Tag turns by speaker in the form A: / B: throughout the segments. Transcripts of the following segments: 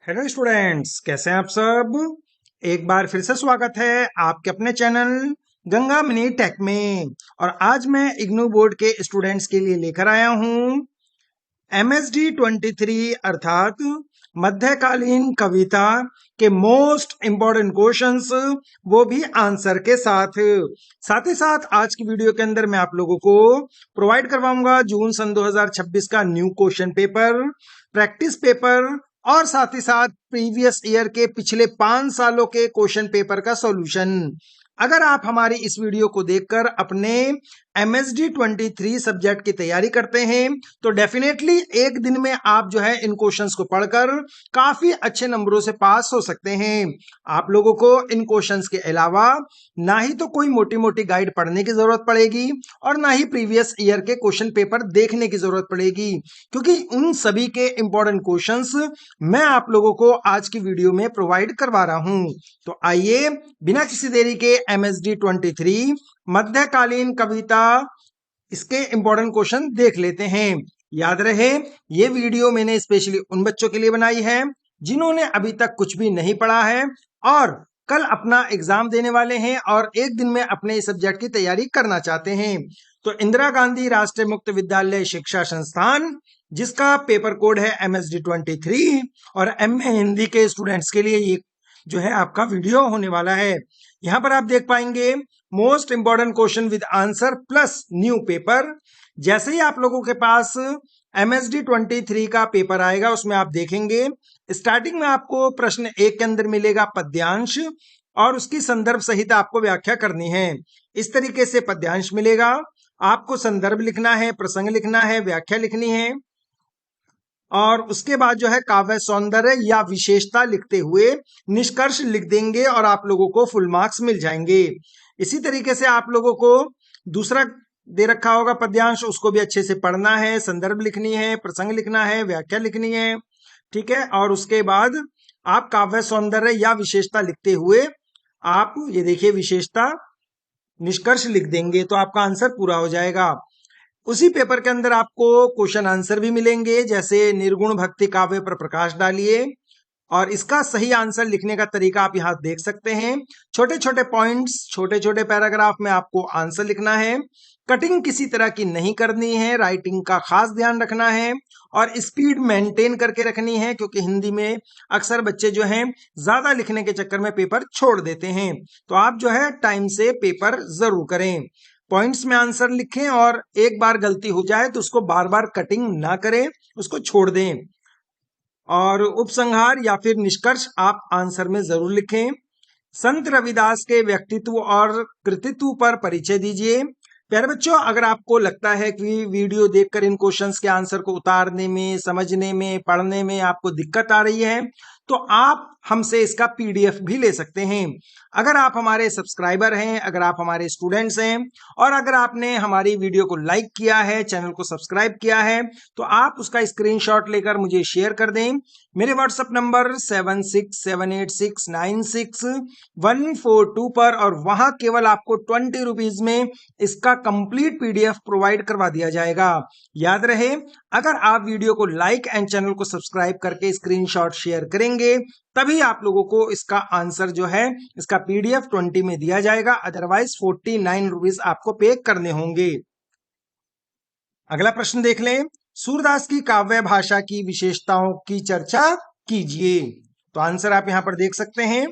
A: Hello students, कैसे हैं आप सब। एक बार फिर से स्वागत है आपके अपने चैनल गंगा मिनी टेक में। और आज मैं इग्नू बोर्ड के स्टूडेंट्स के लिए लेकर आया हूं MSD 23 अर्थात मध्यकालीन कविता के मोस्ट इंपॉर्टेंट क्वेश्चंस, वो भी आंसर के साथ। साथ ही साथ आज की वीडियो के अंदर मैं आप लोगों को प्रोवाइड करवाऊंगा जून सन 2026 का new question paper, practice paper और साथ ही साथ प्रीवियस ईयर के पिछले 5 सालों के क्वेश्चन पेपर का सॉल्यूशन। अगर आप हमारी इस वीडियो को देखकर अपने MSD 23 सब्जेक्ट की तैयारी करते हैं तो डेफिनेटली एक दिन में आप जो है इन क्वेश्चंस को पढ़कर काफी अच्छे नंबरों से पास हो सकते हैं। आप लोगों को इन क्वेश्चंस के अलावा ना ही तो कोई मोटी मोटी गाइड पढ़ने की जरूरत पड़ेगी और ना ही प्रीवियस ईयर के क्वेश्चन पेपर देखने की जरूरत पड़ेगी, क्योंकि उन सभी के इंपॉर्टेंट क्वेश्चंस मैं आप लोगों को आज की वीडियो में प्रोवाइड करवा रहा हूं। तो आइए बिना किसी देरी के MSD 23 मध्यकालीन कविता इसके इंपॉर्टेंट क्वेश्चन देख लेते हैं। याद रहे, ये वीडियो मैंने स्पेशली उन बच्चों के लिए बनाई है जिन्होंने अभी तक कुछ भी नहीं पढ़ा है और कल अपना एग्जाम देने वाले हैं और एक दिन में अपने इस सब्जेक्ट की तैयारी करना चाहते हैं। तो इंदिरा गांधी राष्ट्रीय मुक्त विद्यालय शिक्षा संस्थान, जिसका पेपर कोड है MSD 23, और MA हिंदी के स्टूडेंट्स के लिए ये जो है आपका वीडियो होने वाला है। यहां पर आप देख पाएंगे most important question with answer plus new paper. जैसे ही आप लोगों के पास MSD 23 का पेपर आएगा उसमें आप देखेंगे स्टार्टिंग में आपको प्रश्न 1 के अंदर मिलेगा पद्यांश और उसकी संदर्भ सहित आपको व्याख्या करनी है। इस तरीके से पद्यांश मिलेगा, आपको संदर्भ लिखना है, प्रसंग लिखना है, व्याख्या लिखनी है और उसके बाद जो है काव्य सौंदर्य या विशेषता लिखते हुए निष्कर्ष लिख देंगे और आप लोगों को फुल मार्क्स मिल जाएंगे। इसी तरीके से आप लोगों को दूसरा दे रखा होगा पद्यांश, उसको भी अच्छे से पढ़ना है, संदर्भ लिखनी है, प्रसंग लिखना है, व्याख्या लिखनी है, ठीक है। और उसके बाद आप काव्य सौंदर्य या विशेषता लिखते हुए आप ये देखिए विशेषता निष्कर्ष लिख देंगे तो आपका आंसर पूरा हो जाएगा। उसी पेपर के अंदर आपको क्वेश्चन आंसर भी मिलेंगे, जैसे निर्गुण भक्ति काव्य पर प्रकाश डालिए, और इसका सही आंसर लिखने का तरीका आप यहाँ देख सकते हैं। छोटे छोटे पॉइंट्स, छोटे छोटे पैराग्राफ में आपको आंसर लिखना है, कटिंग किसी तरह की नहीं करनी है, राइटिंग का खास ध्यान रखना है और स्पीड मेंटेन करके रखनी है, क्योंकि हिंदी में अक्सर बच्चे जो हैं ज्यादा लिखने के चक्कर में पेपर छोड़ देते हैं। तो आप जो है टाइम से पेपर जरूर करें, पॉइंट्स में आंसर लिखें और एक बार गलती हो जाए तो उसको बार बार कटिंग ना करें, उसको छोड़ दें। और उपसंहार या फिर निष्कर्ष आप आंसर में जरूर लिखें। संत रविदास के व्यक्तित्व और कृतित्व पर परिचय दीजिए। प्यारे बच्चों, अगर आपको लगता है कि वीडियो देखकर इन क्वेश्चंस के आंसर को उतारने में, समझने में, पढ़ने में आपको दिक्कत आ रही है तो आप हमसे इसका PDF भी ले सकते हैं। अगर आप हमारे सब्सक्राइबर हैं, अगर आप हमारे स्टूडेंट्स हैं और अगर आपने हमारी वीडियो को लाइक किया है, चैनल को सब्सक्राइब किया है, तो आप उसका स्क्रीनशॉट लेकर मुझे शेयर कर दें। मेरे व्हाट्सएप नंबर 7678696142 पर, और वहां केवल आपको 20 रुपीज में इसका कंप्लीट PDF प्रोवाइड करवा दिया जाएगा। याद रहे, अगर आप वीडियो को लाइक एंड चैनल को सब्सक्राइब करके स्क्रीनशॉट शेयर करेंगे तभी आप लोगों को इसका आंसर जो है इसका PDF 20 में दिया जाएगा, अदरवाइज 49 रुपीज आपको पे करने होंगे। अगला प्रश्न देख लें, सूरदास की काव्य भाषा की विशेषताओं की चर्चा कीजिए। तो आंसर आप यहां पर देख सकते हैं।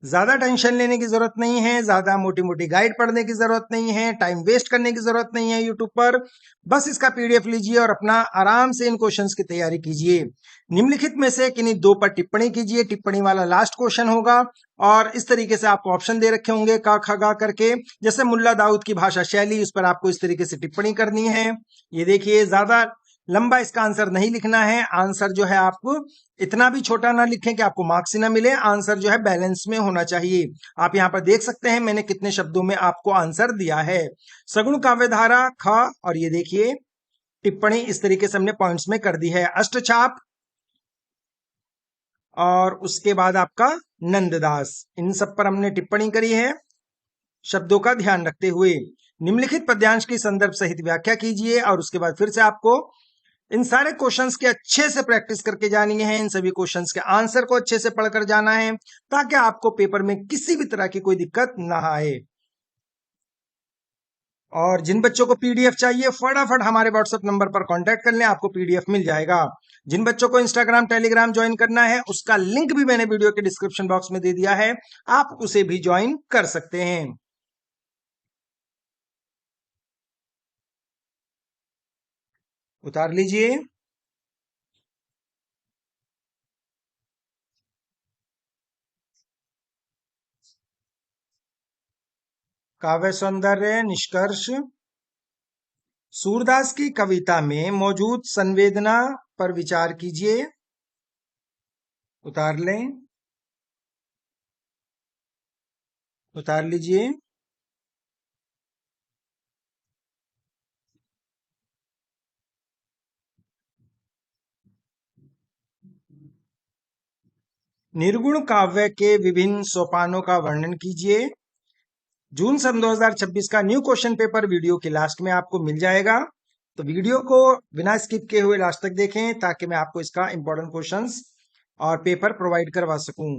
A: ज्यादा टेंशन लेने की जरूरत नहीं है, ज्यादा मोटी मोटी गाइड पढ़ने की जरूरत नहीं है, टाइम वेस्ट करने की जरूरत नहीं है यूट्यूब पर। बस इसका PDF लीजिए और अपना आराम से इन क्वेश्चंस की तैयारी कीजिए। निम्नलिखित में से किन्हीं 2 पर टिप्पणी कीजिए। टिप्पणी वाला लास्ट क्वेश्चन होगा और इस तरीके से आपको ऑप्शन दे रखे होंगे का ख गा करके, जैसे मुल्ला दाऊद की भाषा शैली, उस पर आपको इस तरीके से टिप्पणी करनी है। ये देखिए, ज्यादा लंबा इसका आंसर नहीं लिखना है। आंसर जो है आपको इतना भी छोटा ना लिखें कि आपको मार्क्स ही ना मिले, आंसर जो है बैलेंस में होना चाहिए। आप यहाँ पर देख सकते हैं मैंने कितने शब्दों में आपको आंसर दिया है। सगुण काव्यधारा ख, और ये देखिए टिप्पणी इस तरीके से हमने पॉइंट्स में कर दी है। अष्टछाप और उसके बाद आपका नंददास, इन सब पर हमने टिप्पणी करी है शब्दों का ध्यान रखते हुए। निम्नलिखित पद्यांश की संदर्भ सहित व्याख्या कीजिए और उसके बाद फिर से आपको इन सारे क्वेश्चंस के अच्छे से प्रैक्टिस करके जानी है। इन सभी क्वेश्चंस के आंसर को अच्छे से पढ़कर जाना है ताकि आपको पेपर में किसी भी तरह की कोई दिक्कत ना आए। और जिन बच्चों को पीडीएफ चाहिए फटाफट हमारे व्हाट्सएप नंबर पर कांटेक्ट कर लें, आपको पीडीएफ मिल जाएगा। जिन बच्चों को इंस्टाग्राम टेलीग्राम ज्वाइन करना है उसका लिंक भी मैंने वीडियो के डिस्क्रिप्शन बॉक्स में दे दिया है, आप उसे भी ज्वाइन कर सकते हैं। उतार लीजिए। काव्य सौंदर्य निष्कर्ष। सूरदास की कविता में मौजूद संवेदना पर विचार कीजिए। उतार लें। उतार लीजिए। निर्गुण काव्य के विभिन्न सोपानों का वर्णन कीजिए। जून सन 2026 का न्यू क्वेश्चन पेपर वीडियो के लास्ट में आपको मिल जाएगा, तो वीडियो को बिना स्किप किए हुए लास्ट तक देखें ताकि मैं आपको इसका इंपॉर्टेंट क्वेश्चंस और पेपर प्रोवाइड करवा सकूं।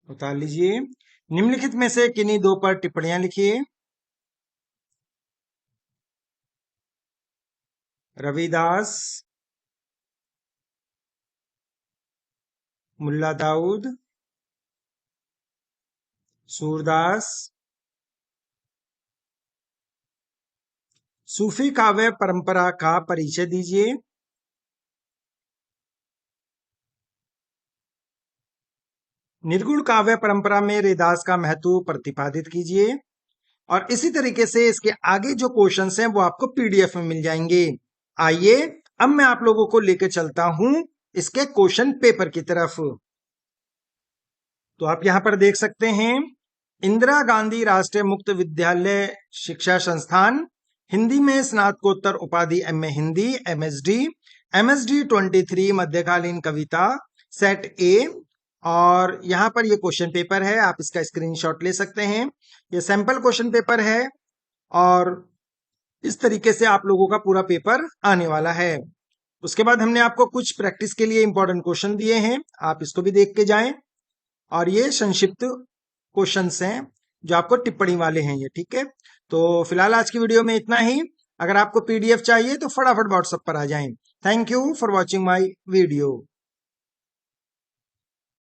A: उतार लीजिए। निम्नलिखित में से किन्हीं दो पर टिप्पणियां लिखिए। रविदास, मुल्ला दाऊद, सूरदास। सूफी काव्य परंपरा का परिचय दीजिए। निर्गुण काव्य परंपरा में रैदास का महत्व प्रतिपादित कीजिए। और इसी तरीके से इसके आगे जो क्वेश्चंस हैं वो आपको पीडीएफ में मिल जाएंगे। आइए अब मैं आप लोगों को लेकर चलता हूं इसके क्वेश्चन पेपर की तरफ। तो आप यहां पर देख सकते हैं, इंदिरा गांधी राष्ट्रीय मुक्त विद्यालय शिक्षा संस्थान, हिंदी में स्नातकोत्तर उपाधि एमए हिंदी एमएसडी, एमएसडी 23 मध्यकालीन कविता सेट ए। और यहाँ पर ये क्वेश्चन पेपर है, आप इसका स्क्रीनशॉट ले सकते हैं। ये सैंपल क्वेश्चन पेपर है और इस तरीके से आप लोगों का पूरा पेपर आने वाला है। उसके बाद हमने आपको कुछ प्रैक्टिस के लिए इंपॉर्टेंट क्वेश्चन दिए हैं, आप इसको भी देख के जाएं। और ये संक्षिप्त क्वेश्चंस हैं जो आपको टिप्पणी वाले हैं ये, ठीक है। तो फिलहाल आज की वीडियो में इतना ही। अगर आपको पीडीएफ चाहिए तो फटाफट व्हाट्सएप पर आ जाएं। Thank you for watching my video.